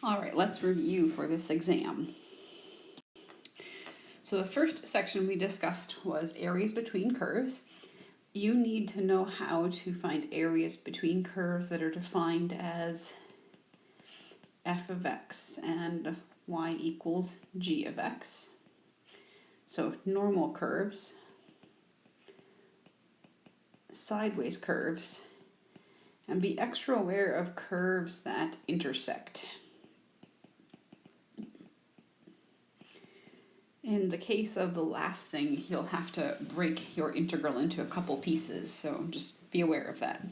All right, let's review for this exam. So the first section we discussed was areas between curves. You need to know how to find areas between curves that are defined as f of x and y equals g of x. So normal curves, sideways curves, and be extra aware of curves that intersect. In the case of the last thing, you'll have to break your integral into a couple pieces, so just be aware of that.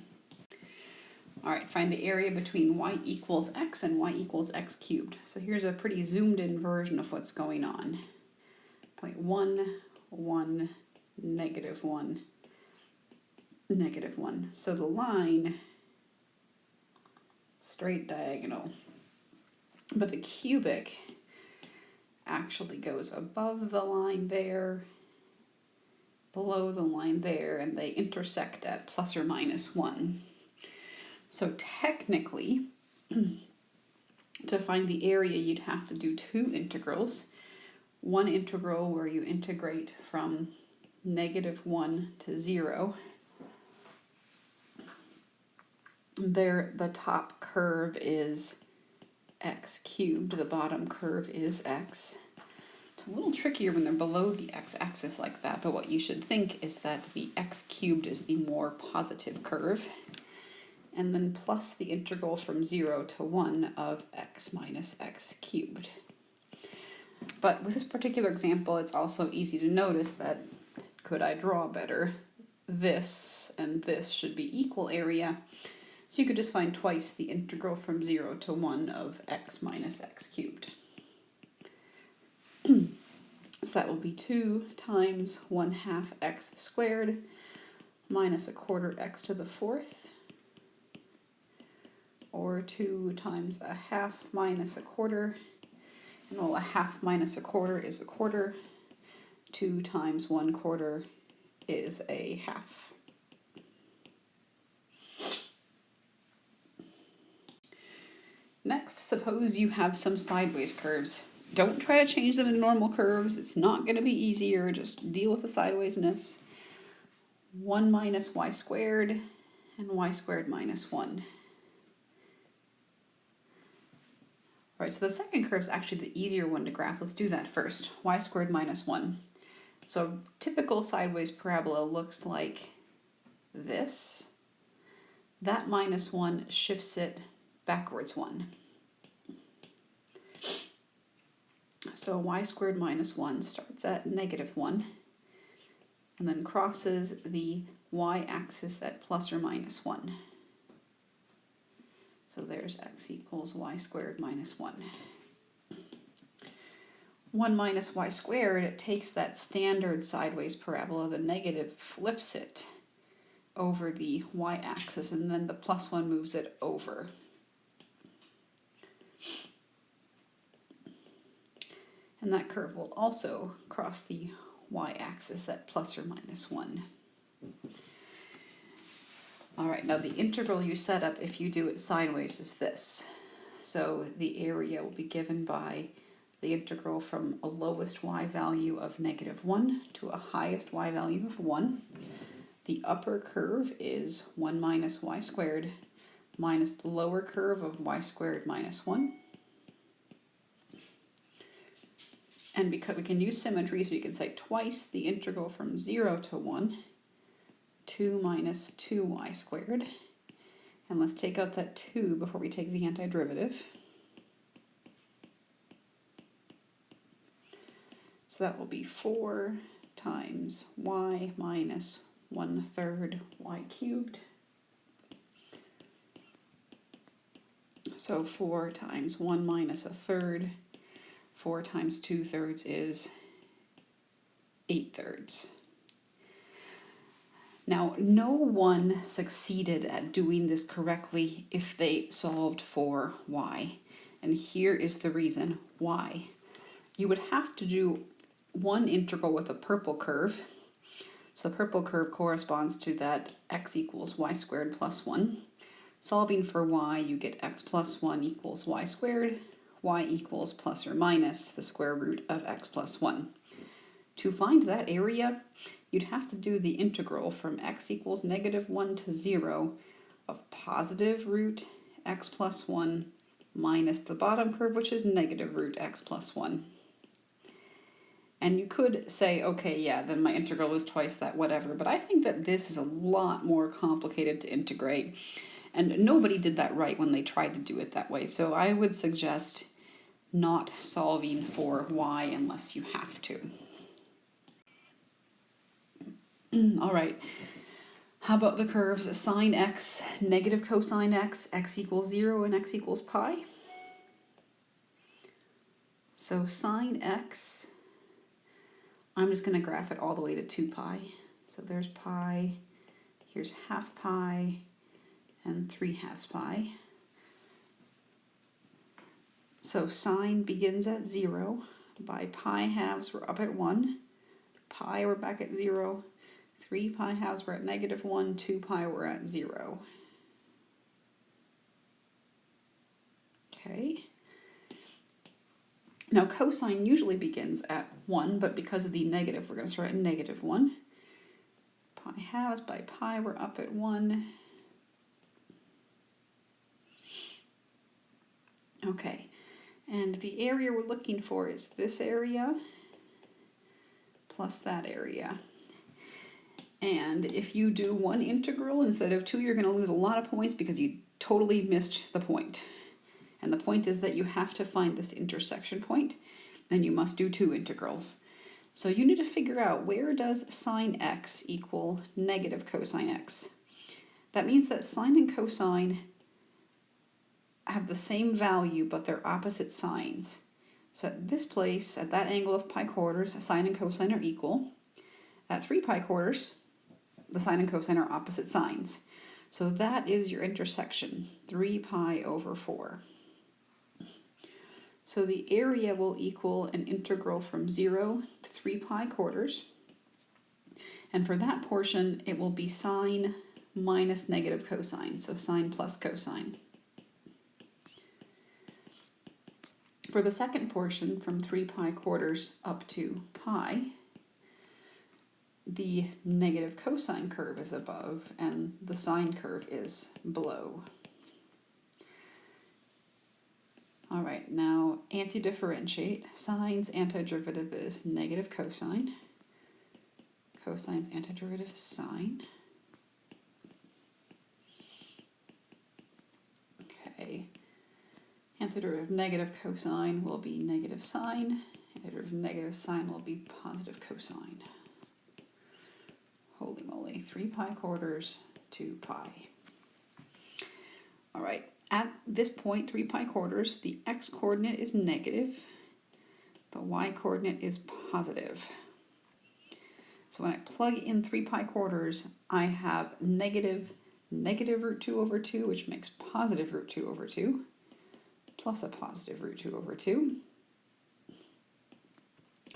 All right, find the area between y equals x and y equals x cubed. So here's a pretty zoomed in version of what's going on. 0.1, 1, negative 1, negative 1. So the line, straight diagonal, but the cubic actually goes above the line there, below the line there, and they intersect at plus or minus 1. So technically, to find the area, you'd have to do two integrals. One integral where you integrate from negative 1 to 0. There, the top curve is x cubed, the bottom curve is x. It's a little trickier when they're below the x-axis like that, but what you should think is that the x cubed is the more positive curve, and then plus the integral from 0 to 1 of x minus x cubed. But with this particular example, it's also easy to notice that, could I draw better, this and this should be equal area. So you could just find twice the integral from 0 to 1 of x minus x cubed. So that will be 2 times 1/2 x squared minus 1/4 x to the 4th, or 2 times 1/2 minus 1/4, and well, 1/2 minus 1/4 is 1/4. 2 times 1/4 is 1/2. Next, suppose you have some sideways curves. Don't try to change them into normal curves. It's not going to be easier. Just deal with the sidewaysness. 1 minus y squared and y squared minus 1. All right, so the second curve is actually the easier one to graph. Let's do that first. Y squared minus 1. So typical sideways parabola looks like this. That minus 1 shifts it backwards 1. So y squared minus 1 starts at negative 1 and then crosses the y-axis at plus or minus 1. So there's x equals y squared minus 1. 1 minus y squared takes that standard sideways parabola, the negative flips it over the y-axis, and then the plus 1 moves it over. And that curve will also cross the y-axis at plus or minus 1. All right, now the integral you set up if you do it sideways is this. So the area will be given by the integral from a lowest y value of negative 1 to a highest y value of 1. The upper curve is 1 minus y squared minus the lower curve of y squared minus 1. And because we can use symmetry, so you can say twice the integral from 0 to 1, 2 minus 2y squared. And let's take out that 2 before we take the antiderivative. So that will be 4 times y minus 1/3 y cubed. So 4 times 1 minus 1/3. 4 times 2/3 is 8/3. Now, no one succeeded at doing this correctly if they solved for y. And here is the reason why. You would have to do one integral with a purple curve. So the purple curve corresponds to that x equals y squared plus 1. Solving for y, you get x plus 1 equals y squared y equals plus or minus the square root of x plus 1. To find that area, you'd have to do the integral from x equals -1 to 0 of positive root x plus 1 minus the bottom curve, which is negative root x plus 1. And you could say, okay, yeah, then my integral is twice that, whatever. But I think that this is a lot more complicated to integrate. And nobody did that right when they tried to do it that way. So I would suggest not solving for y unless you have to. All right. How about the curves sine x, negative cosine x, x equals 0, and x equals pi? So sine x, I'm just going to graph it all the way to 2 pi. So there's pi, here's half pi, and 3/2 pi. So sine begins at 0. By pi halves, we're up at 1. Pi, we're back at 0. 3 pi halves, we're at -1. 2 pi, we're at 0. Okay. Now cosine usually begins at 1, but because of the negative, we're going to start at -1. Pi halves, by pi, we're up at 1. Okay, and the area we're looking for is this area plus that area. And if you do one integral instead of two, you're going to lose a lot of points because you totally missed the point. And the point is that you have to find this intersection point, and you must do two integrals. So you need to figure out, where does sine x equal negative cosine x? That means that sine and cosine have the same value, but they're opposite signs. So at this place, at that angle of pi quarters, sine and cosine are equal. At 3 pi quarters, the sine and cosine are opposite signs. So that is your intersection, 3 pi over 4. So the area will equal an integral from 0 to 3 pi quarters. And for that portion, it will be sine minus negative cosine, so sine plus cosine. For the second portion, from 3 pi quarters up to pi, the negative cosine curve is above and the sine curve is below. All right, now anti-differentiate. Sine's antiderivative is negative cosine. Cosine's antiderivative is sine. Okay. Antiderivative of negative cosine will be negative sine. Antiderivative of negative sine will be positive cosine. Holy moly, 3 pi quarters to pi. All right, at this point, 3 pi quarters, the x coordinate is negative. The y coordinate is positive. So when I plug in 3 pi quarters, I have negative root 2 over 2, which makes positive root 2 over 2. Plus a positive root 2 over 2,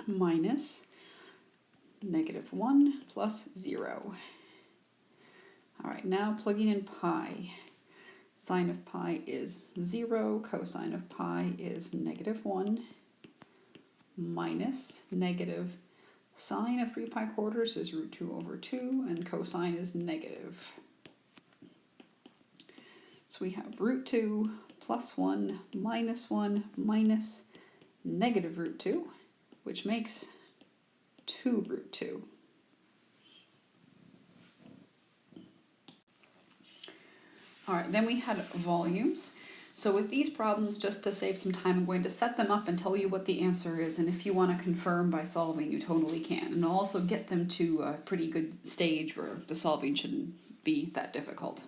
minus -1 plus 0. All right, now plugging in pi. Sine of pi is 0, cosine of pi is -1, minus negative sine of 3 pi quarters is root 2 over 2, and cosine is negative. So we have root 2 plus 1 minus negative root 2, which makes 2 root 2. All right, then we had volumes. So with these problems, just to save some time, I'm going to set them up and tell you what the answer is, and if you want to confirm by solving, you totally can. And I'll also get them to a pretty good stage where the solving shouldn't be that difficult.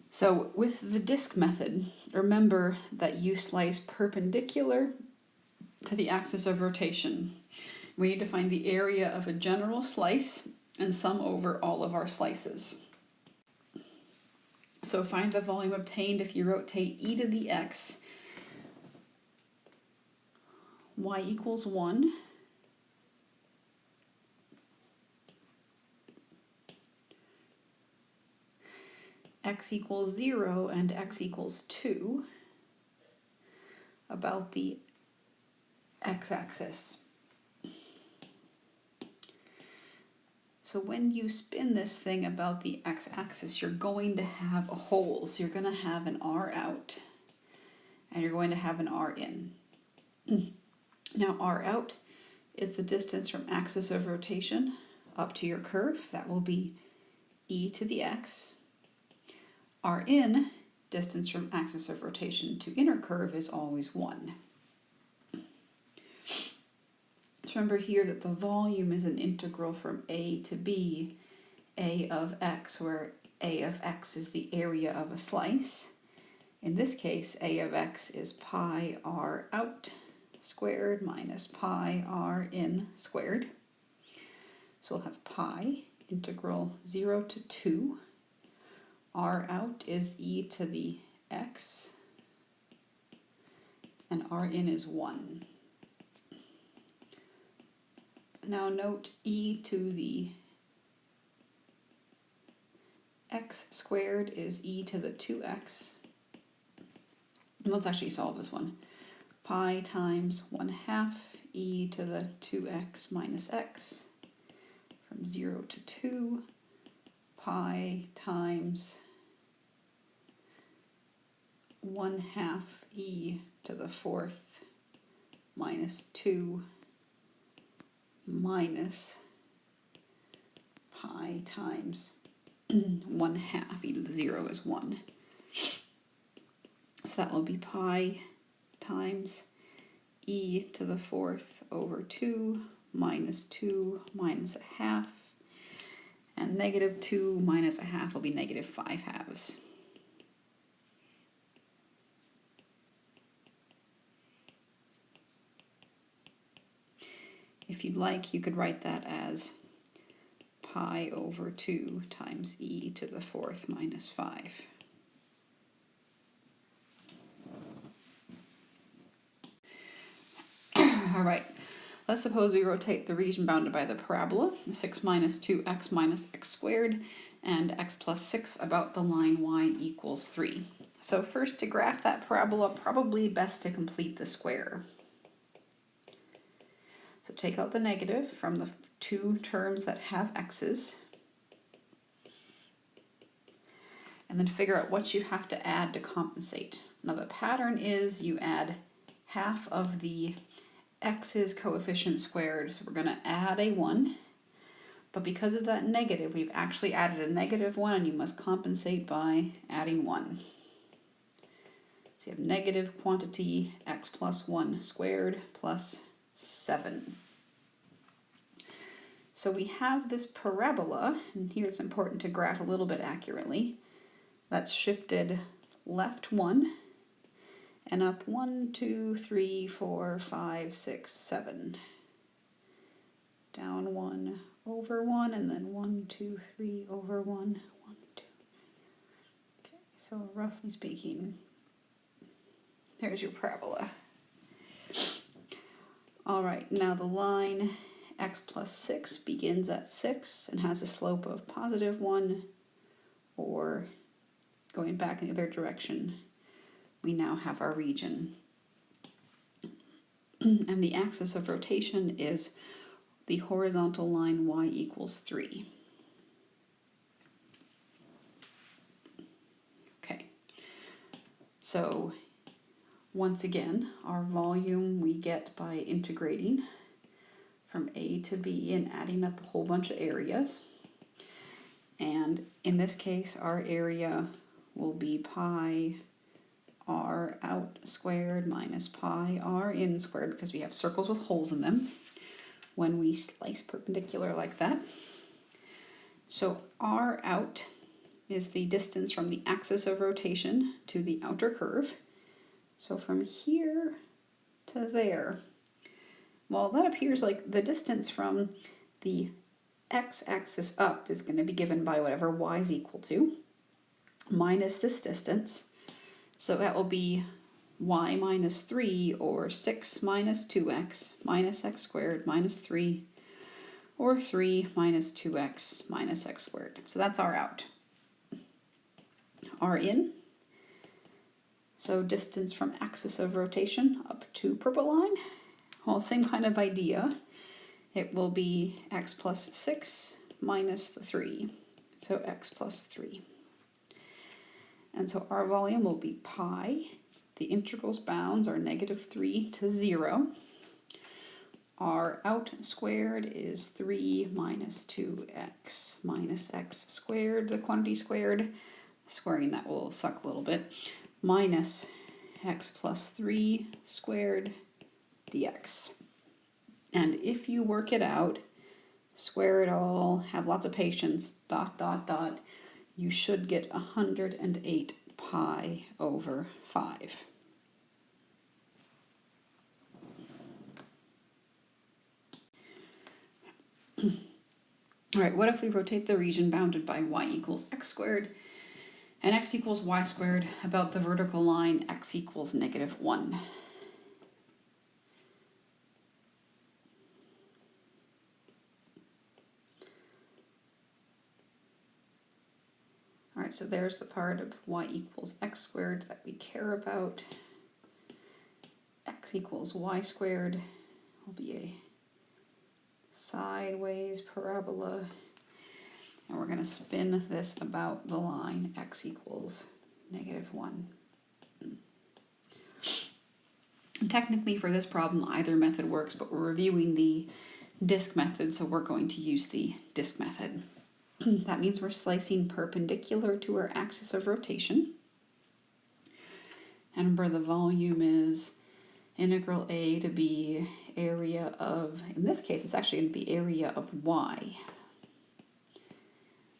So with the disk method, remember that you slice perpendicular to the axis of rotation. We need to find the area of a general slice and sum over all of our slices. So find the volume obtained if you rotate e to the x, y equals 1, x equals 0, and x equals 2. about the x-axis. So when you spin this thing about the x-axis, you're going to have a hole. So you're going to have an r out, and you're going to have an r in. Now r out is the distance from axis of rotation up to your curve. That will be e to the x. R in, distance from axis of rotation to inner curve, is always 1. So remember here that the volume is an integral from a to b, a of x, where a of x is the area of a slice. In this case, a of x is pi r out squared minus pi r in squared. So we'll have pi integral 0 to 2. R out is e to the x, and r in is 1. Now note e to the x squared is e to the 2x. And let's actually solve this one. Pi times 1/2 e to the 2x minus x from 0 to 2. Pi times 1/2 e to the 4th minus 2 minus pi times 1/2 e to the 0 is 1. So that will be pi times e to the 4th over 2 minus 2 minus 1/2. And negative 2 minus 1/2 will be negative 5/2. If you'd like, you could write that as pi over 2 times e to the 4th minus 5. All right, let's suppose we rotate the region bounded by the parabola, 6 minus 2x minus x squared, and x plus 6 about the line y equals 3. So first, to graph that parabola, probably best to complete the square. So take out the negative from the two terms that have x's, and then figure out what you have to add to compensate. Now the pattern is you add half of the x's coefficient squared, so we're going to add a 1, but because of that negative, we've actually added a negative 1, and you must compensate by adding 1. So you have negative quantity x plus 1 squared plus 7. So we have this parabola, and here it's important to graph a little bit accurately. That's shifted left 1 and up 1, 2, 3, 4, 5, 6, 7. Down 1 over 1, and then 1, 2, 3 over 1, 1, 2. Okay, so roughly speaking, there's your parabola. All right, now the line x plus 6 begins at 6 and has a slope of positive 1, or going back in the other direction, we now have our region. And the axis of rotation is the horizontal line y equals 3. Okay, so once again, our volume we get by integrating from a to b and adding up a whole bunch of areas. And in this case, our area will be pi r out squared minus pi r in squared, because we have circles with holes in them when we slice perpendicular like that. So r out is the distance from the axis of rotation to the outer curve. So from here to there, well, that appears like the distance from the x-axis up is going to be given by whatever y is equal to, minus this distance. So that will be y minus 3, or 6 minus 2x minus x squared minus 3, or 3 minus 2x minus x squared. So that's r out. R in, So distance from axis of rotation up to purple line. Well, same kind of idea. It will be x plus 6 minus the 3. So x plus 3. And so our volume will be pi. The integral's bounds are -3 to 0. Our out squared is 3 minus 2x minus x squared, the quantity squared. Squaring that will suck a little bit. Minus x plus 3 squared dx. And if you work it out, square it all, have lots of patience, dot, dot, dot, you should get 108 pi over 5. All right, what if we rotate the region bounded by y equals x squared and x equals y squared about the vertical line x equals -1? All right, so there's the part of y equals x squared that we care about. X equals y squared will be a sideways parabola. And we're going to spin this about the line x equals -1. And technically for this problem, either method works, but we're reviewing the disk method, so we're going to use the disk method. That means we're slicing perpendicular to our axis of rotation. And remember, the volume is integral a to b area of, in this case, it's actually going to be area of y.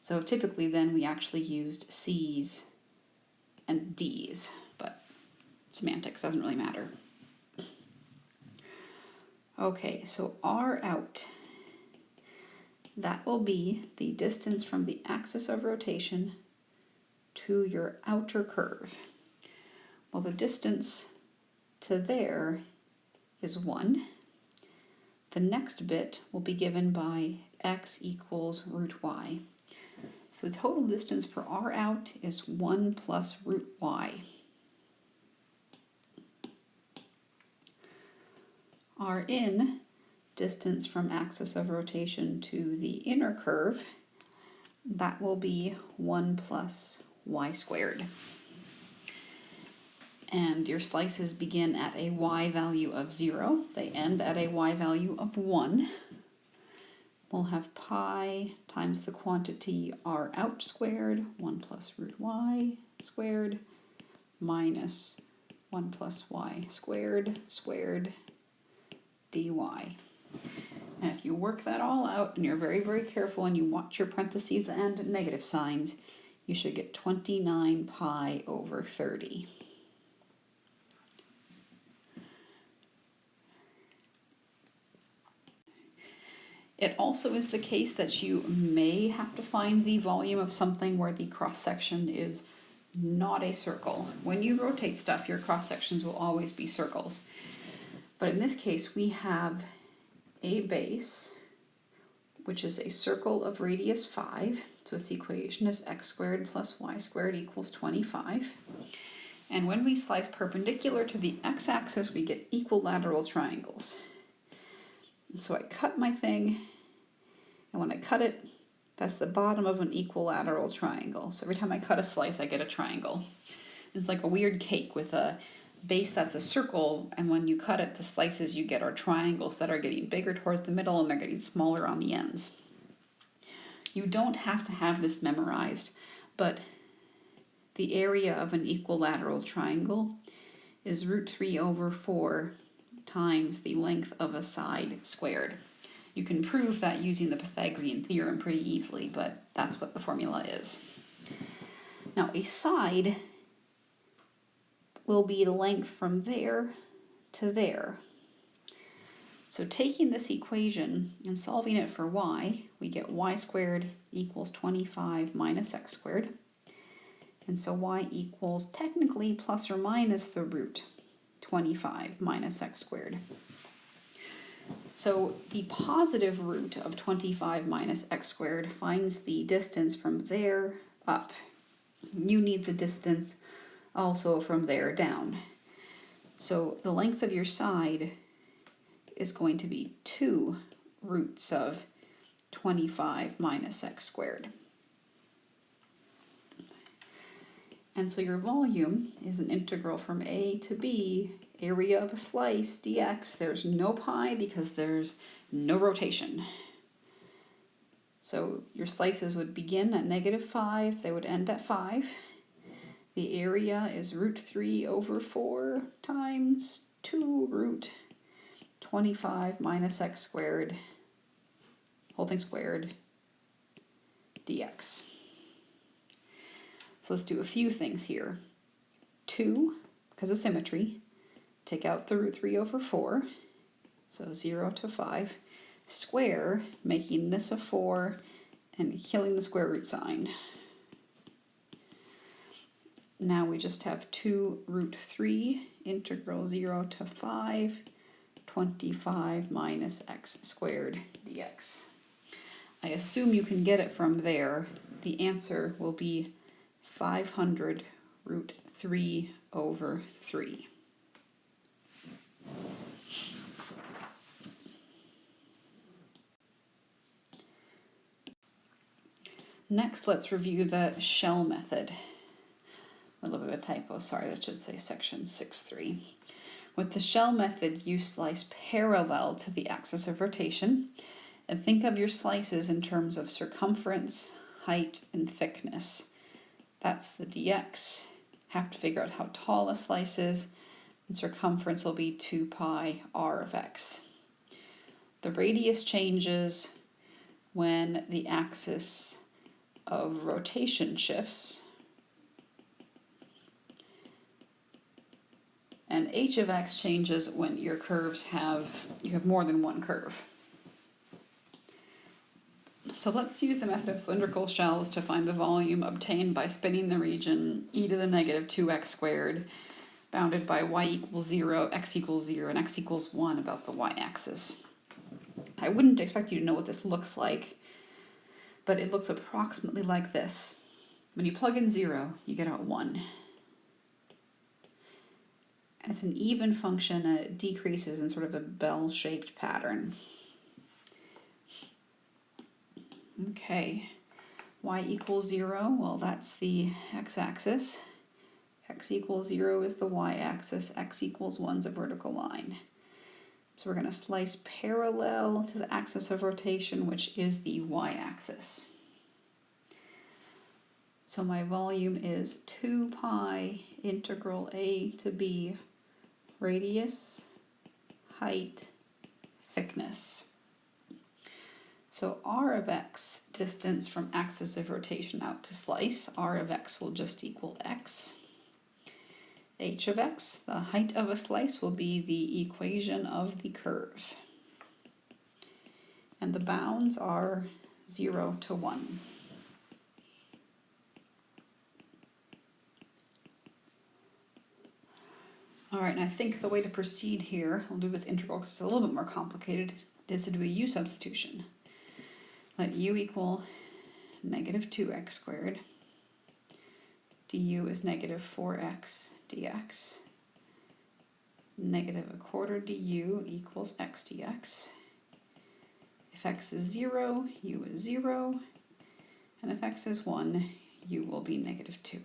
So typically then we actually used c's and d's, but semantics doesn't really matter. Okay, so r out. That will be the distance from the axis of rotation to your outer curve. Well, the distance to there is 1. The next bit will be given by x equals root y. So the total distance for r out is 1 plus root y. R in, distance from axis of rotation to the inner curve, that will be 1 plus y squared. And your slices begin at a y value of 0. They end at a y value of 1. We'll have pi times the quantity r out squared, 1 plus root y squared, minus 1 plus y squared, squared, dy. And if you work that all out, and you're very, very careful, and you watch your parentheses and negative signs, you should get 29 pi over 30. It also is the case that you may have to find the volume of something where the cross-section is not a circle. When you rotate stuff, your cross-sections will always be circles. But in this case, we have a base, which is a circle of radius 5. So its equation is x squared plus y squared equals 25. And when we slice perpendicular to the x-axis, we get equilateral triangles. And so I cut my thing, and when I cut it, that's the bottom of an equilateral triangle. So every time I cut a slice, I get a triangle. It's like a weird cake with a base that's a circle, and when you cut it, the slices you get are triangles that are getting bigger towards the middle and they're getting smaller on the ends. You don't have to have this memorized, but the area of an equilateral triangle is root 3 over 4 times the length of a side squared. You can prove that using the Pythagorean theorem pretty easily, but that's what the formula is. Now, a side will be the length from there to there. So taking this equation and solving it for y, we get y squared equals 25 minus x squared. And so y equals technically plus or minus the root 25 minus x squared. So the positive root of 25 minus x squared finds the distance from there up. You need the distance also from there down. So the length of your side is going to be 2 roots of 25 minus x squared. And so your volume is an integral from a to b, area of a slice, dx. There's no pi because there's no rotation. So your slices would begin at -5, they would end at 5. The area is root 3 over 4 times 2 root 25 minus x squared, whole thing squared, dx. So let's do a few things here. 2, because of symmetry, take out the root 3 over 4, so 0 to 5. Square, making this a 4 and killing the square root sign. Now we just have 2 root 3, integral 0 to 5, 25 minus x squared dx. I assume you can get it from there. The answer will be 500 root 3 over 3. Next, let's review the shell method. A little bit of a typo, sorry, that should say section 6.3. With the shell method, you slice parallel to the axis of rotation, and think of your slices in terms of circumference, height, and thickness. That's the dx. Have to figure out how tall a slice is, and circumference will be 2 pi r of x. The radius changes when the axis of rotation shifts, and h of x changes when your curves you have more than one curve. So let's use the method of cylindrical shells to find the volume obtained by spinning the region e to the negative 2x squared, bounded by y equals 0, x equals 0, and x equals 1 about the y-axis. I wouldn't expect you to know what this looks like, but it looks approximately like this. When you plug in 0, you get out 1. And it's an even function, and it decreases in sort of a bell-shaped pattern. Okay, y equals 0, well that's the x-axis. X equals 0 is the y-axis, x equals 1 is a vertical line. So we're going to slice parallel to the axis of rotation, which is the y-axis. So my volume is 2 pi integral a to b, radius, height, thickness. So r of x, distance from axis of rotation out to slice, r of x will just equal x. H of x, the height of a slice, will be the equation of the curve. And the bounds are 0 to 1. All right, and I think the way to proceed here, I'll do this integral because it's a little bit more complicated, is to do a u substitution. Let u equal negative 2x squared. Du is negative 4x dx. Negative 1/4 du equals x dx. If x is 0, u is 0. And if x is 1, u will be negative 2.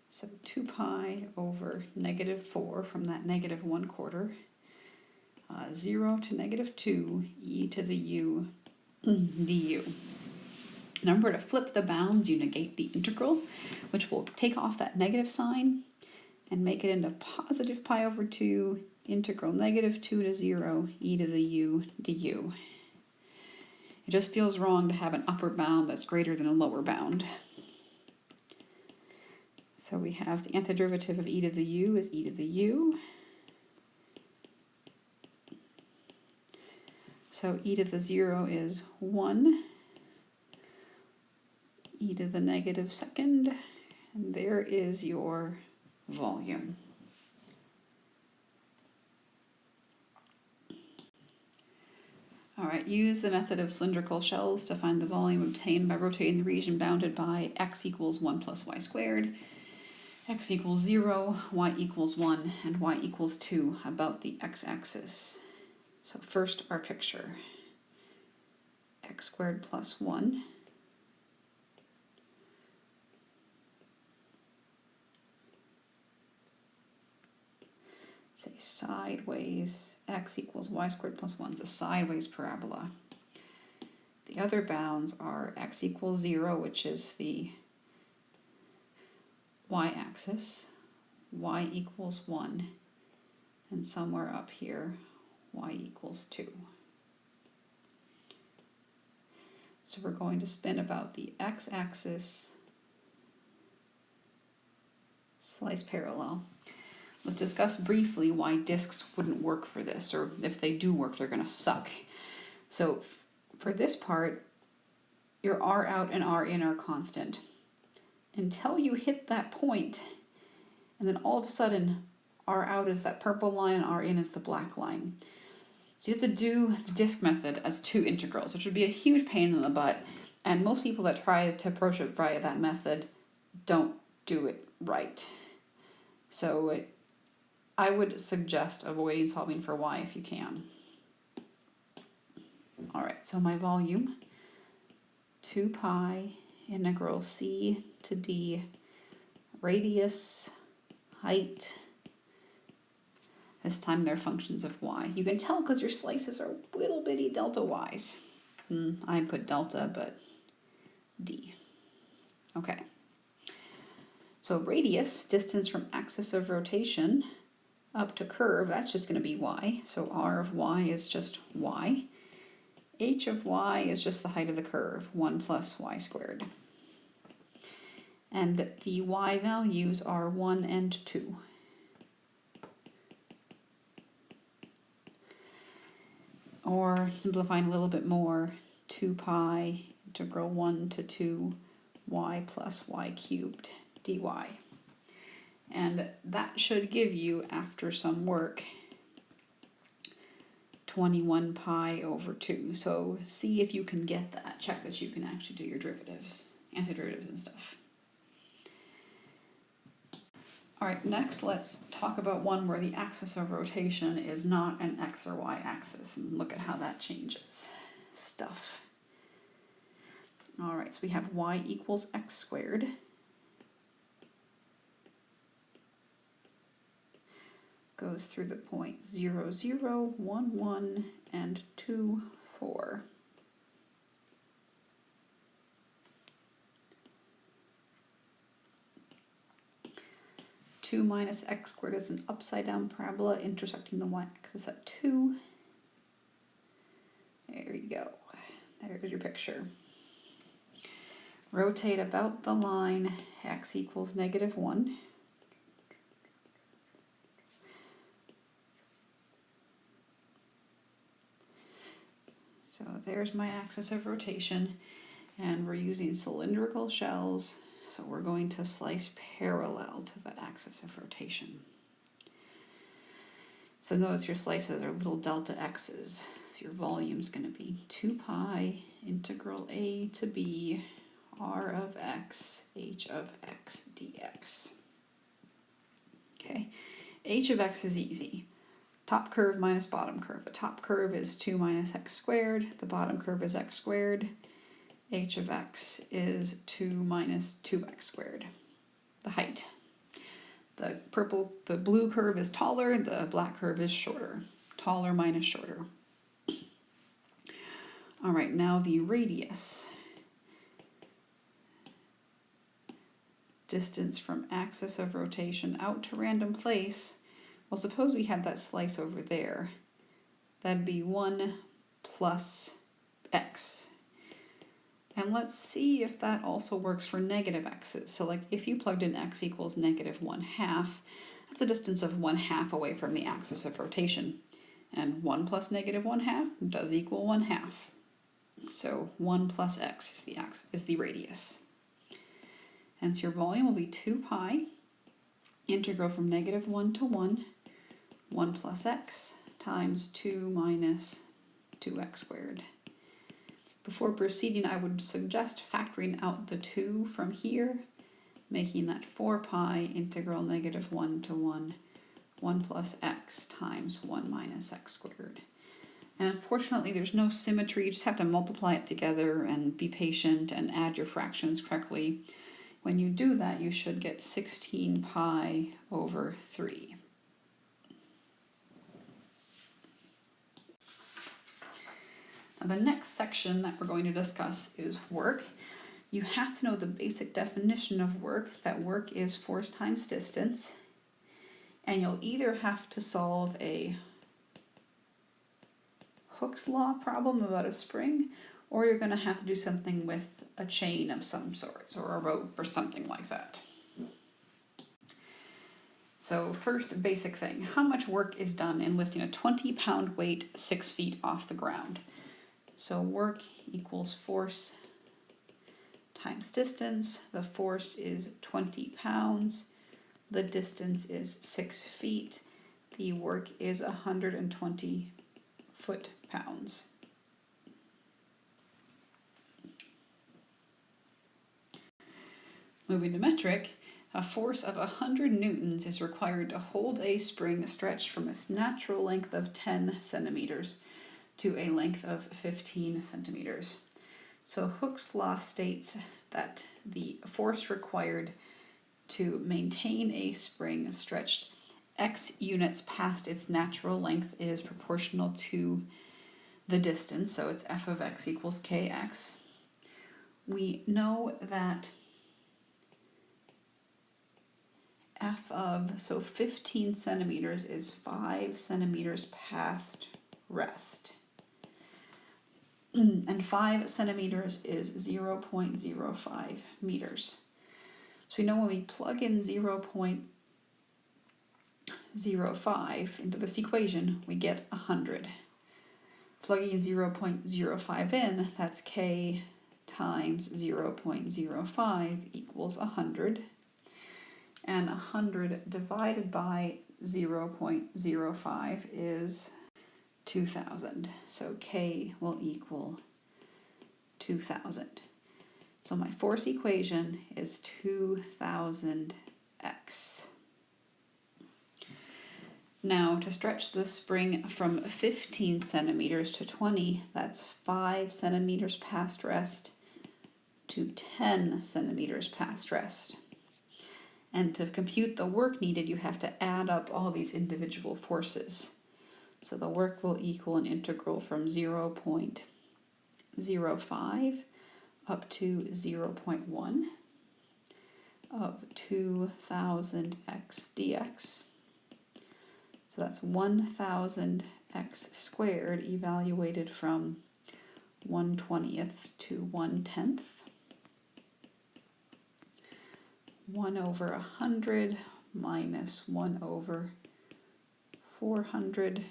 So 2 pi over negative 4 from that negative 1/4. 0 to negative 2 e to the u du. Now remember, to flip the bounds, you negate the integral, which will take off that negative sign and make it into positive pi over 2 integral negative 2 to 0 e to the u du. It just feels wrong to have an upper bound that's greater than a lower bound. So we have the antiderivative of e to the u is e to the u. So e to the 0 is 1, e to the negative second, and there is your volume. All right, use the method of cylindrical shells to find the volume obtained by rotating the region bounded by x equals 1 plus y squared. x equals 0, y equals 1, and y equals 2 about the x-axis. So first our picture. X squared plus 1 say sideways, x equals y squared plus 1 is a sideways parabola. The other bounds are x equals 0, which is the y-axis, y equals 1, and somewhere up here, y equals 2. So we're going to spin about the x-axis, slice parallel. Let's discuss briefly why discs wouldn't work for this, or if they do work, they're going to suck. So for this part, your r out and r in are constant until you hit that point, and then all of a sudden r out is that purple line and r in is the black line. So you have to do the disc method as two integrals, which would be a huge pain in the butt, and most people that try to approach it via that method don't do it right. So I would suggest avoiding solving for y if you can. All right, so my volume, 2 pi integral c to d, radius, height. This time they're functions of y. You can tell because your slices are little bitty delta y's. I put delta, but d. Okay. So radius, distance from axis of rotation up to curve, that's just going to be y. So r of y is just y. H of y is just the height of the curve, 1 plus y squared. And the y values are 1 and 2. Or simplifying a little bit more, 2 pi integral 1 to 2 y plus y cubed dy. And that should give you, after some work, 21 pi over 2. So see if you can get that. Check that you can actually do your derivatives, antiderivatives and stuff. All right, next let's talk about one where the axis of rotation is not an x or y axis, and look at how that changes stuff. All right, so we have y equals x squared. Goes through the point 0, 0, 1, 1, and 2, 4. Two minus x squared is an upside down parabola intersecting the y-axis at 2. There you go. There's your picture. Rotate about the line, x equals -1. So there's my axis of rotation, and we're using cylindrical shells, so we're going to slice parallel to that axis of rotation. So notice your slices are little delta x's, so your volume's going to be 2 pi integral a to b r of x h of x dx. Okay, h of x is easy. Top curve minus bottom curve. The top curve is 2 minus x squared. The bottom curve is x squared. H of x is 2 minus 2x squared. The height. The blue curve is taller. The black curve is shorter. Taller minus shorter. All right, now the radius. Distance from axis of rotation out to random place. Well, suppose we have that slice over there. That'd be 1 plus x. And let's see if that also works for negative x's. So like if you plugged in x equals -1/2, that's a distance of 1/2 away from the axis of rotation. And 1 plus -1/2 does equal 1/2. So 1 plus x is the radius. Hence your volume will be 2 pi integral from -1 to 1, 1 plus x times 2 minus 2x squared. Before proceeding, I would suggest factoring out the 2 from here making that 4 pi integral negative 1 to 1 plus x times 1 minus x squared. And unfortunately, there's no symmetry. You just have to multiply it together and be patient and add your fractions correctly. When you do that, you should get 16 pi over 3. Now, the next section that we're going to discuss is work. You have to know the basic definition of work, that work is force times distance. And you'll either have to solve a Hooke's law problem about a spring, or you're going to have to do something with a chain of some sorts, or a rope or something like that. So first, basic thing. How much work is done in lifting a 20-pound weight 6 feet off the ground? So work equals force times distance. The force is 20 pounds. The distance is 6 feet. The work is 120 foot-pounds. Moving to metric, a force of 100 newtons is required to hold a spring stretched from its natural length of 10 centimeters to a length of 15 centimeters. So Hooke's law states that the force required to maintain a spring stretched x units past its natural length is proportional to the distance, so it's f of x equals kx. We know that so 15 centimeters is 5 centimeters past rest. And 5 centimeters is 0.05 meters. So we know when we plug in 0.05 into this equation, we get 100. Plugging 0.05 in, that's k times 0.05 equals 100. And 100 divided by 0.05 is 2,000. So k will equal 2,000. So my force equation is 2,000x. Now, to stretch the spring from 15 centimeters to 20, that's 5 centimeters past rest to 10 centimeters past rest. And to compute the work needed, you have to add up all these individual forces. So the work will equal an integral from 0.05 up to 0.1 of 2,000x dx. So that's 1,000x squared evaluated from 1/20 to 1/10. 1 over 100 minus 1 over 400,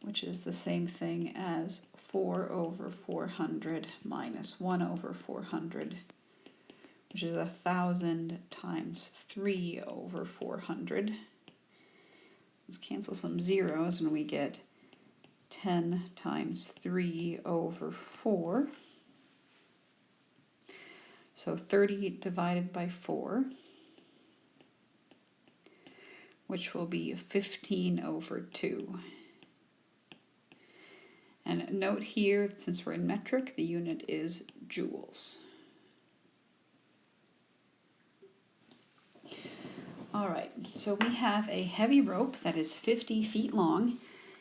which is the same thing as 4 over 400 minus 1 over 400, which is 1,000 times 3 over 400. Let's cancel some zeros and we get 10 times 3 over 4. So 30 divided by 4, which will be 15 over 2. And note here, since we're in metric, the unit is joules. All right, so we have a heavy rope that is 50 feet long.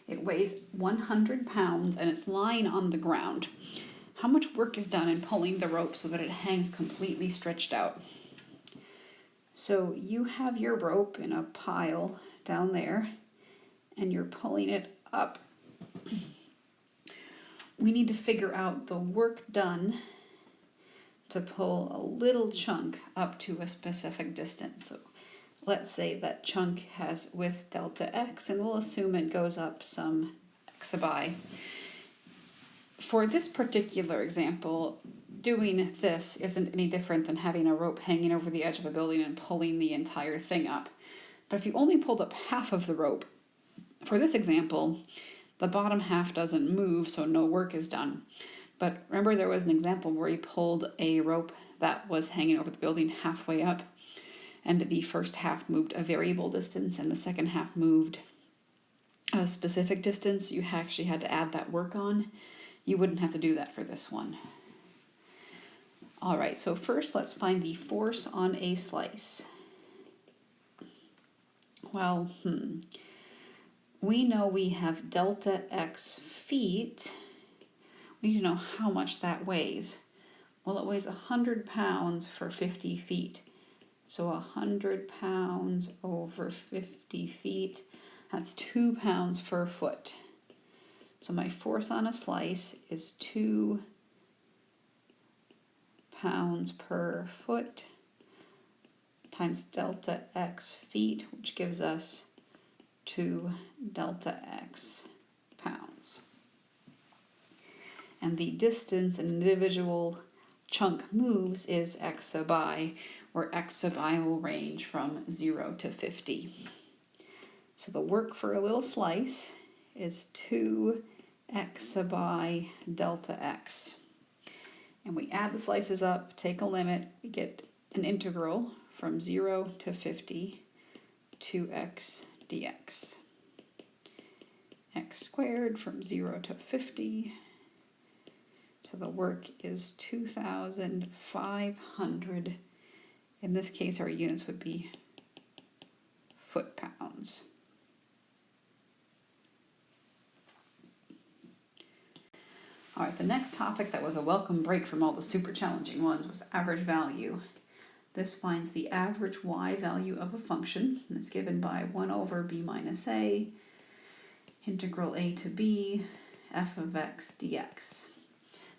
It weighs 100 pounds and it's lying on the ground. How much work is done in pulling the rope so that it hangs completely stretched out? So you have your rope in a pile down there and you're pulling it up. We need to figure out the work done to pull a little chunk up to a specific distance. So let's say that chunk has width delta x, and we'll assume it goes up some x sub I. For this particular example, doing this isn't any different than having a rope hanging over the edge of a building and pulling the entire thing up. But if you only pulled up half of the rope, for this example, the bottom half doesn't move, so no work is done. But remember, there was an example where he pulled a rope that was hanging over the building halfway up, and the first half moved a variable distance and the second half moved a specific distance. You actually had to add that work on. You wouldn't have to do that for this one. All right, so first let's find the force on a slice. Well, we know we have delta x feet. We need to know how much that weighs. Well, it weighs 100 pounds for 50 feet. So 100 pounds over 50 feet, that's 2 pounds per foot. So my force on a slice is 2 pounds per foot times delta x feet, which gives us 2 delta x pounds. And the distance an individual chunk moves is x sub I, where x sub I will range from 0 to 50. So the work for a little slice is 2x sub I delta x. And we add the slices up, take a limit, we get an integral from 0 to 50, 2x dx. X squared from 0 to 50. So the work is 2,500. In this case, our units would be foot-pounds. All right, the next topic that was a welcome break from all the super challenging ones was average value. This finds the average y value of a function, and it's given by 1 over b minus a, integral a to b, f of x dx.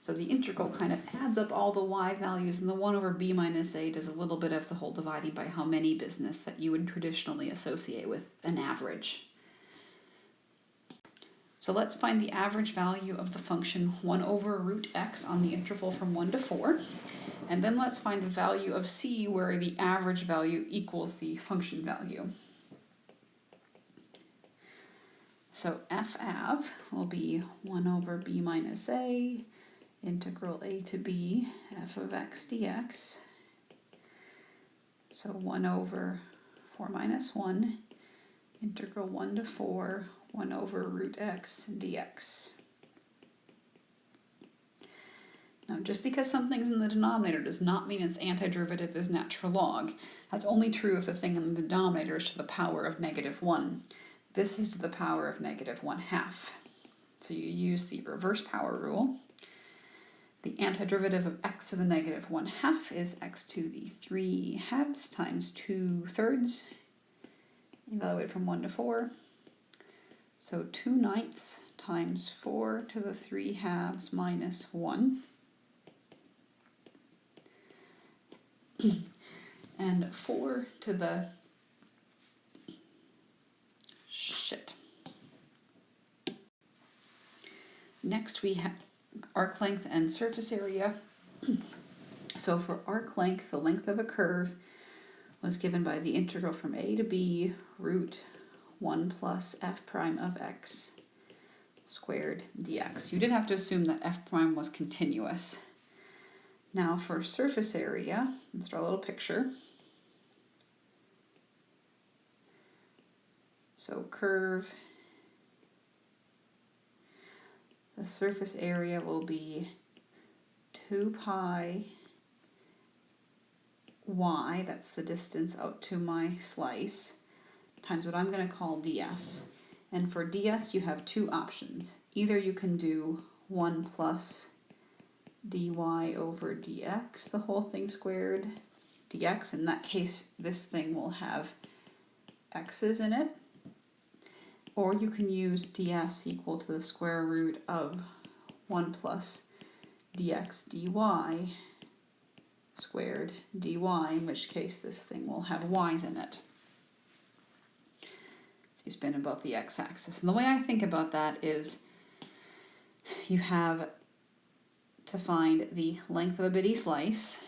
So the integral kind of adds up all the y values, and the 1 over b minus a does a little bit of the whole dividing by how many business that you would traditionally associate with an average. So let's find the average value of the function 1 over root x on the interval from 1 to 4. And then let's find the value of c where the average value equals the function value. So f_av will be 1 over b minus a, integral a to b, f of x dx. So 1 over 4 minus 1, integral 1 to 4, 1 over root x dx. Now, just because something's in the denominator does not mean its antiderivative is natural log. That's only true if the thing in the denominator is to the power of -1. This is to the power of -1/2. So you use the reverse power rule. The antiderivative of x to the -1/2 is x to the 3/2 times 2/3, evaluated from 1 to 4. So 2/9 times 4 to the 3/2 minus 1. And 4 to the Next we have arc length and surface area. So for arc length, the length of a curve was given by the integral from a to b root 1 plus f prime of x squared dx. You did have to assume that f prime was continuous. Now for surface area, let's draw a little picture. So curve, the surface area will be 2 pi y, that's the distance out to my slice, times what I'm going to call ds. And for ds you have two options. Either you can do 1 plus dy over dx, the whole thing squared, dx. In that case, this thing will have x's in it. Or you can use ds equal to the square root of 1 plus dx dy squared dy, in which case this thing will have y's in it. So you spin about the x-axis. And the way I think about that is you have to find the length of a bitty slice,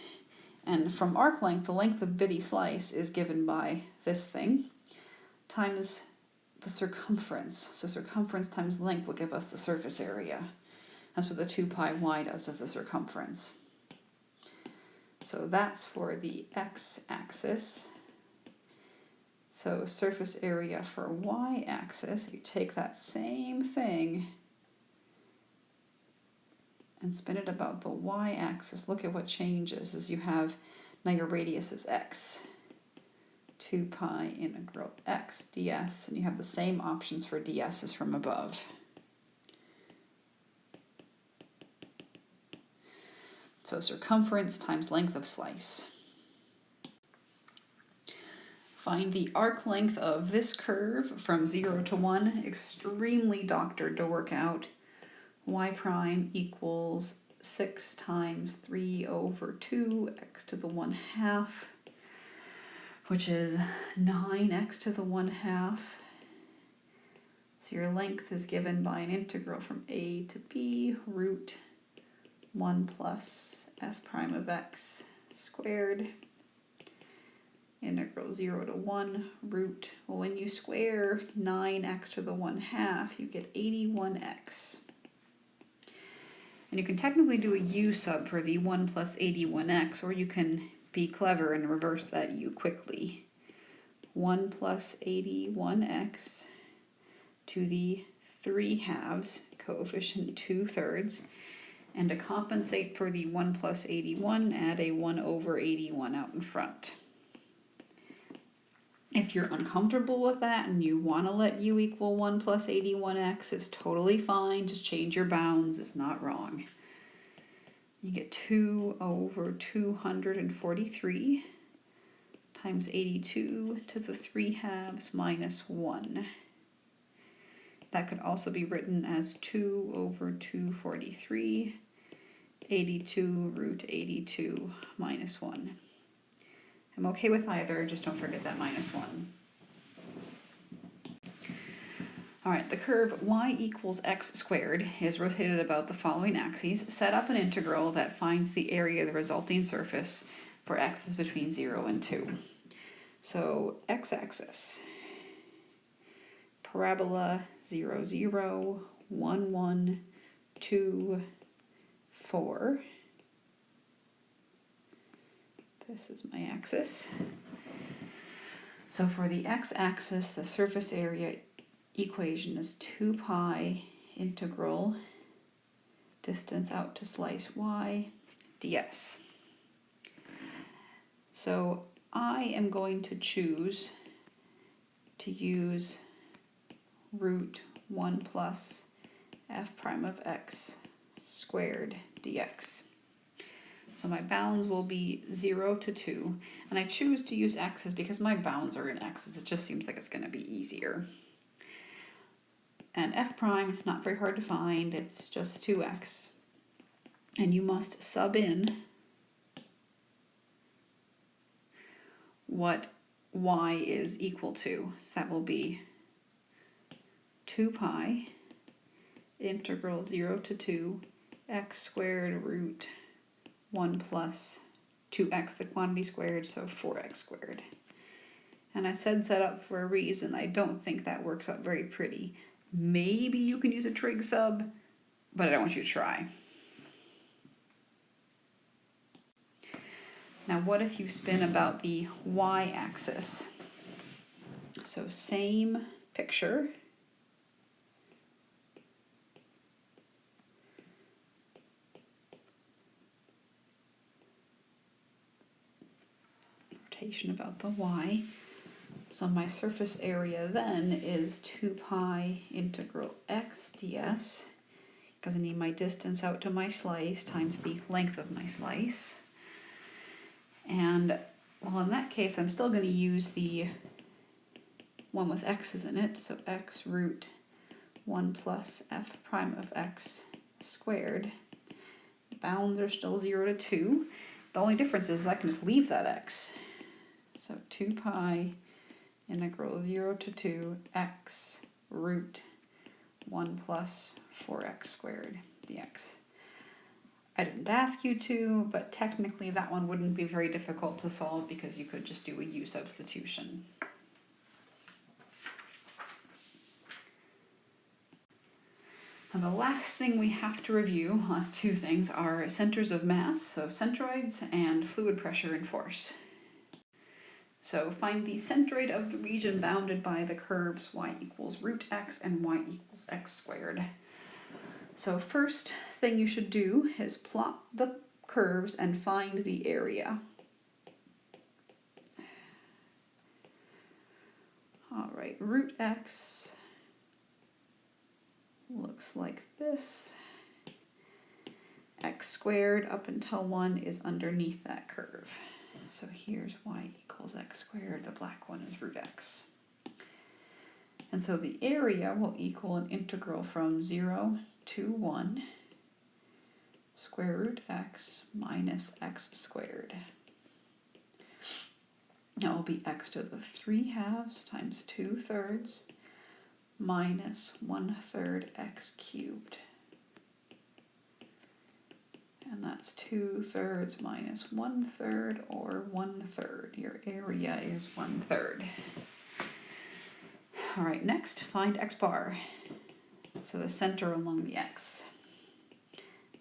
and from arc length, the length of bitty slice is given by this thing times the circumference. So circumference times length will give us the surface area. That's what the 2 pi y does to the circumference. So that's for the x-axis. So surface area for y-axis, you take that same thing and spin it about the y-axis. Look at what changes as you have, now your radius is x. 2 pi integral x ds, and you have the same options for ds as from above. So circumference times length of slice. Find the arc length of this curve from 0 to 1. Extremely doctored to work out. Y prime equals 6 times 3 over 2 x to the 1/2, which is 9x to the 1/2. So your length is given by an integral from a to b, root 1 plus f prime of x squared, integral 0 to 1, root, well, when you square 9x to the 1/2, you get 81x. And you can technically do a u sub for the 1 plus 81x, or you can be clever and reverse that u quickly. 1 plus 81x to the 3/2, coefficient 2/3. And to compensate for the 1 plus 81, add a 1 over 81 out in front. If you're uncomfortable with that and you want to let u equal 1 plus 81x, it's totally fine. Just change your bounds. It's not wrong. You get 2 over 243 times 82 to the 3/2 minus 1. That could also be written as 2 over 243, 82 root 82 minus 1. I'm okay with either, just don't forget that minus 1. All right, the curve y equals x squared is rotated about the following axes. Set up an integral that finds the area of the resulting surface for x is between 0 and 2. So x-axis, parabola 0, 0, 1, 1, 2, 4. This is my axis. So for the x-axis, the surface area equation is 2 pi integral distance out to slice y ds. So I am going to choose to use root 1 plus f prime of x squared dx. So my bounds will be 0 to 2, and I choose to use x's because my bounds are in x's. It just seems like it's going to be easier. And f prime, not very hard to find, it's just 2x. And you must sub in what y is equal to. So that will be 2 pi integral 0 to 2 x squared root 1 plus 2x, the quantity squared, so 4x squared. And I said set up for a reason. I don't think that works out very pretty. Maybe you can use a trig sub, but I don't want you to try. Now what if you spin about the y-axis? So same picture. Rotation about the y. So my surface area then is 2 pi integral x ds, because I need my distance out to my slice times the length of my slice. And, well, in that case, I'm still going to use the one with x's in it, so x root 1 plus f prime of x squared. The bounds are still 0 to 2. The only difference is I can just leave that x. So 2 pi integral 0 to 2 x root 1 plus 4x squared dx. I didn't ask you to, but technically that one wouldn't be very difficult to solve because you could just do a u substitution. And the last thing we have to review, last two things, are centers of mass, so centroids, and fluid pressure and force. So find the centroid of the region bounded by the curves y equals root x and y equals x squared. So first thing you should do is plot the curves and find the area. All right, root x looks like this. X squared up until 1 is underneath that curve. So here's y equals x squared. The black one is root x. And so the area will equal an integral from 0 to 1 square root x minus x squared. That will be x to the 3/2 times 2/3 minus 1/3 x cubed. And that's 2/3 minus 1/3, or 1/3. Your area is 1/3. All right, next, find x bar. So the center along the x.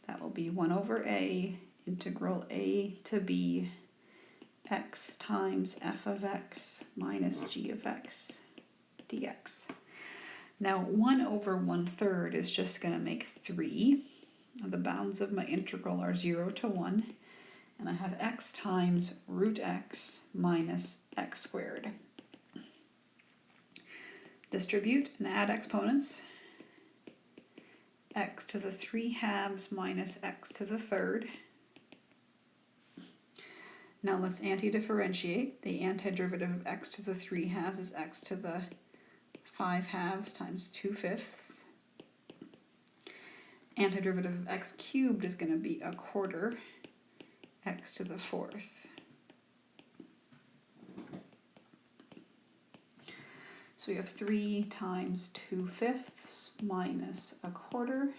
That will be 1 over a integral a to b x times f of x minus g of x dx. Now 1 over 1/3 is just going to make 3. The bounds of my integral are 0 to 1, and I have x times root x minus x squared. Distribute and add exponents. X to the 3/2 minus x to the 3rd. Now let's antidifferentiate. The antiderivative of x to the 3/2 is x to the 5/2 times 2/5. Antiderivative of x cubed is going to be 1/4 x to the 4th. So we have 3 times 2/5 minus 1/4.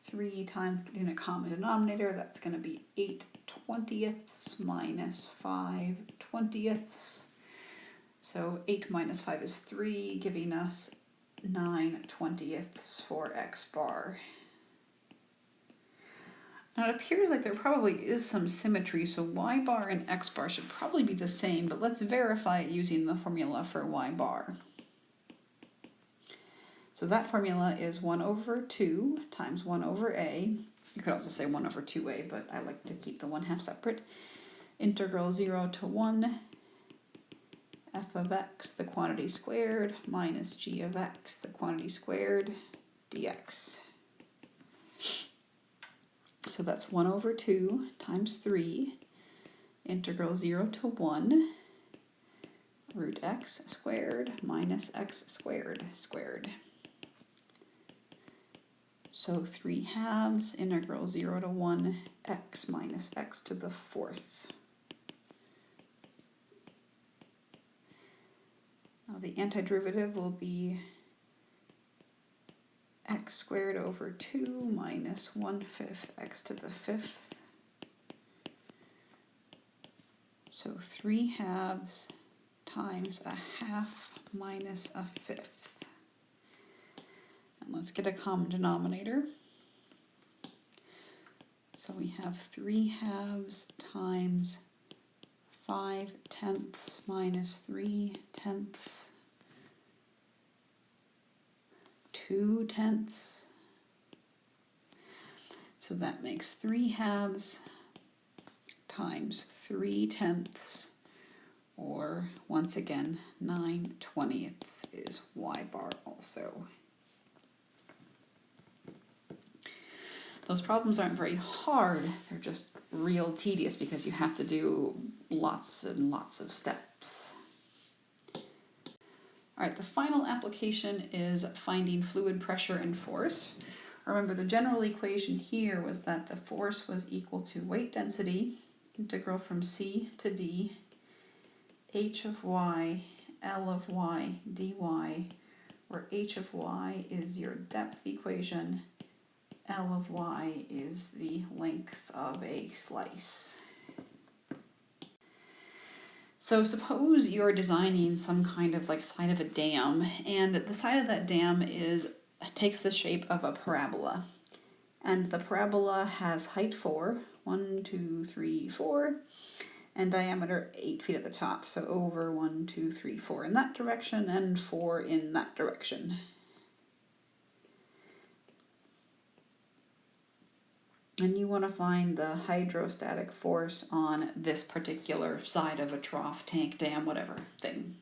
3 times, getting a common denominator, that's going to be 8/20 minus 5/20. So 8 minus 5 is 3, giving us 9/20 for x bar. Now it appears like there probably is some symmetry, so y bar and x bar should probably be the same, but let's verify it using the formula for y bar. So that formula is 1 over 2 times 1 over a. You could also say 1 over 2a, but I like to keep the 1/2 separate. Integral 0 to 1 f of x, the quantity squared, minus g of x, the quantity squared, dx. So that's 1 over 2 times 3, integral 0 to 1, root x squared minus x squared squared. So 3/2 integral 0 to 1 x minus x to the 4th. Now the antiderivative will be x squared over 2 minus 1/5 x to the 5th. So 3/2 times 1/2 minus 1/5. And let's get a common denominator. So we have 3/2 times 5/10 minus 3/10. 2/10. So that makes 3/2 times 3/10, or once again 9/20 is y bar also. Those problems aren't very hard, they're just real tedious because you have to do lots and lots of steps. All right, the final application is finding fluid pressure and force. Remember, the general equation here was that the force was equal to weight density, integral from c to d, h of y, L of y, dy, where h of y is your depth equation, L of y is the length of a slice. So suppose you're designing some kind of like side of a dam, and the side of that dam is takes the shape of a parabola. And the parabola has height 4, 1, 2, 3, 4, and diameter 8 feet at the top. So over 1, 2, 3, 4 in that direction, and 4 in that direction. And you want to find the hydrostatic force on this particular side of a trough, tank, dam, whatever thing.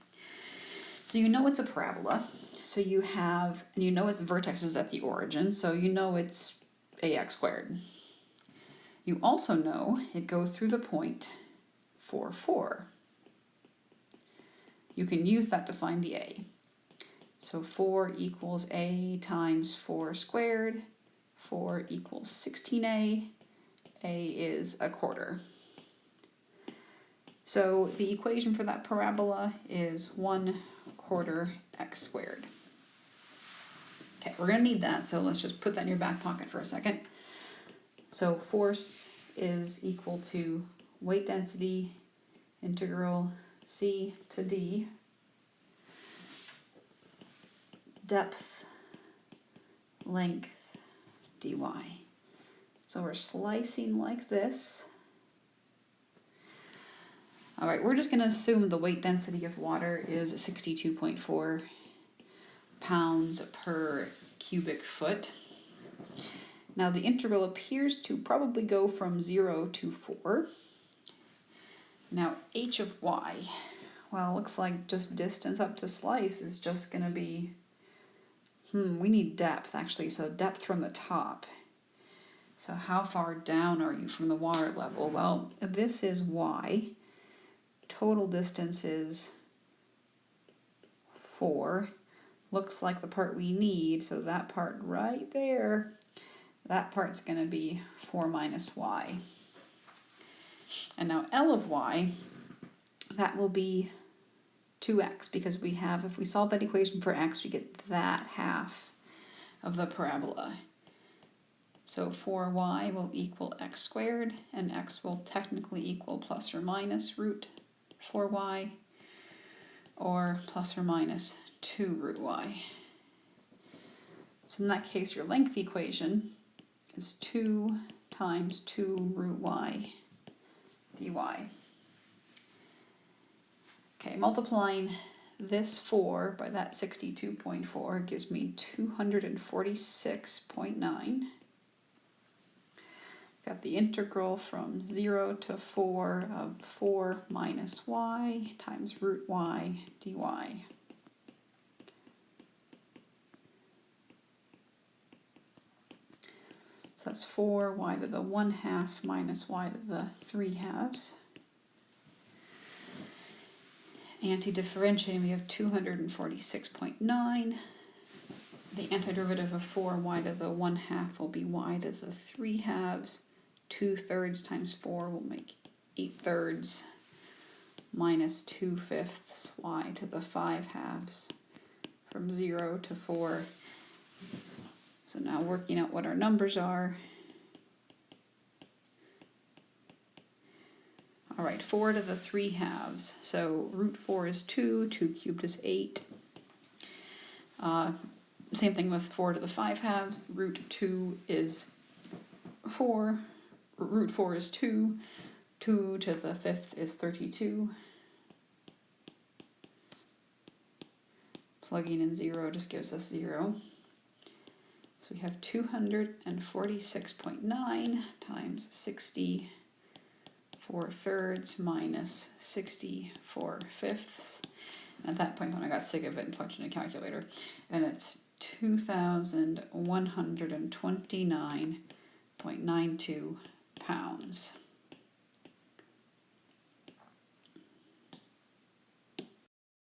So you know it's a parabola. So you have, and you know its vertex is at the origin, so you know it's ax squared. You also know it goes through the point 4, 4. You can use that to find the a. So 4 equals a times 4 squared. 4 equals 16a. A is a quarter. So the equation for that parabola is 1/4 x squared. Okay, we're going to need that, so let's just put that in your back pocket for a second. So force is equal to weight density integral c to d, depth, length, dy. So we're slicing like this. All right, we're just going to assume the weight density of water is 62.4 pounds per cubic foot. Now the integral appears to probably go from 0 to 4. Now h of y, well, it looks like just distance up to slice is just going to be, we need depth actually, so depth from the top. So how far down are you from the water level? Well, this is y. Total distance is 4. Looks like the part we need, so that part right there, that part's going to be 4 minus y. And now L of y, that will be 2x, because we have, if we solve that equation for x, we get that half of the parabola. So 4y will equal x squared, and x will technically equal plus or minus root 4y, or plus or minus 2 root y. So in that case, your length equation is 2 times 2 root y dy. Okay, multiplying this 4 by that 62.4 gives me 246.9. Got the integral from 0 to 4 of 4 minus y times root y dy. So that's 4y to the 1/2 minus y to the 3/2. Anti-differentiating, we have 246.9. The antiderivative of 4y to the 1/2 will be y to the 3/2. 2/3 times 4 will make 8/3 minus 2/5 y to the 5/2 from 0 to 4. So now working out what our numbers are. All right, 4 to the 3/2. So root 4 is 2, 2 cubed is 8. Same thing with 4 to the 5/2. Root 2 is 4. Root 4 is 2. 2 to the 5th is 32. Plugging in 0 just gives us 0. So we have 246.9 times 64/3 minus 64/5. And at that point on, I got sick of it and plugged in a calculator. And it's 2,129.92 pounds.